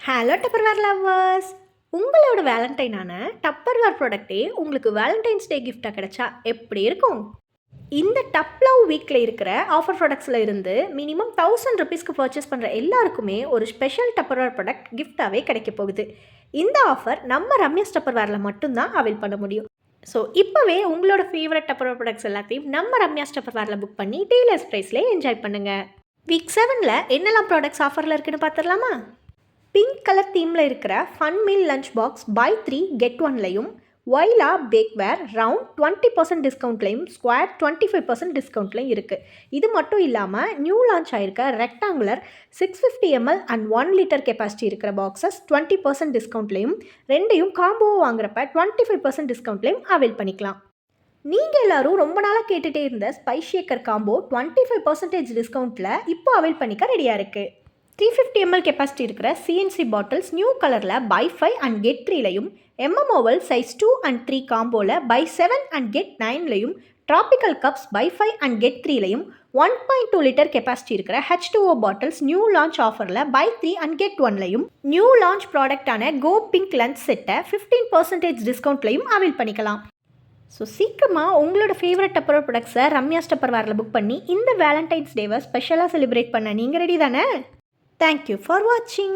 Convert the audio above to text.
Hello Tupperware lovers. உங்களோட வேலண்டைனான Tupperware ப்ராடக்ட்டே உங்களுக்கு Valentine's டே கிஃப்டாக கிடைச்சா எப்படி இருக்கும்? இந்த டப் லவ் வீக்கில் இருக்கிற ஆஃபர் ப்ராடக்ட்ஸில் இருந்து மினிமம் 1000 ருபீஸ்க்கு பர்ச்சேஸ் பண்ணுற எல்லாருக்குமே ஒரு ஸ்பெஷல் டப்பர்வேர் ப்ராடக்ட் கிஃப்டாகவே கிடைக்க போகுது. இந்த ஆஃபர் நம்ம ரம்யாஸ் டப்பர்வேரில் மட்டும்தான் அவைல் பண்ண முடியும். ஸோ இப்போவே உங்களோட ஃபேவரட் டப்பர்வேர் ப்ராடக்ட்ஸ் எல்லாத்தையும் நம்ம ரம்யாஸ் டப்பர்வேரில் புக் பண்ணி டீலர்ஸ் ப்ரைஸ்லேயே என்ஜாய் பண்ணுங்கள். வீக் 7ல் என்னெல்லாம் ப்ராடக்ட்ஸ் ஆஃபரில் இருக்குன்னு பார்த்துடலாமா? பிங்க் கலர் தீமில் இருக்கிற fun meal lunch box buy 3 get 1லையும், ஒய்லா பேக்வேர் ரவுண்ட் 20% டிஸ்கவுண்ட்லையும், ஸ்கொயர் 25% டிஸ்கவுண்ட்லையும் இருக்குது. இது மட்டும் இல்லாமல் நியூ லான்ச் ஆகிருக்க rectangular 650 ml and 1 litre capacity இருக்கிற பாக்ஸஸ் 20% டிஸ்கவுண்ட்லையும், ரெண்டையும் காம்போ வாங்குறப்ப 25% டிஸ்கவுண்ட்லையும் அவைல் பண்ணிக்கலாம். நீங்கள் எல்லோரும் ரொம்ப நாளாக கேட்டுகிட்டே இருந்த ஸ்பைஸ் ஷேக்கர் காம்போ 25% டிஸ்கவுண்ட்டில் இப்போ அவைல் பண்ணிக்க ரெடியாக இருக்குது. 350 ml கெப்பாசிட்டி இருக்கிற சிஎன்சி பாட்டில்ஸ் நியூ கலரில் பை 5 அண்ட் கெட் 3லையும், எம்எம்ஓவல் சைஸ் 2 அண்ட் 3 காம்போவில் பை 7 அண்ட் கெட் 9லையும், tropical cups buy 5 and get 3லையும், 1.2 லிட்டர் கெப்பாசிட்டி இருக்கிற H2O பாட்டில்ஸ் நியூ லான்ச் ஆஃபரில் பை 3 அண்ட் கெட் 1லையும், நியூ லான்ச் ப்ராடக்டான கோ பிங்க் லஞ்ச் செட்டை 15% டிஸ்கவுண்ட்லையும் அவைல் பண்ணிக்கலாம். ஸோ சீக்கிரமாக உங்களோட ஃபேவரட் டப்பர் ப்ராடக்ட்ஸை ரம்யாஸ் டப்பர்வேரில் புக் பண்ணி இந்த வேலண்டைன்ஸ் டேவை ஸ்பெஷலாக செலிப்ரேட் பண்ண நீங்கள் ரெடி தானே? Thank you for watching.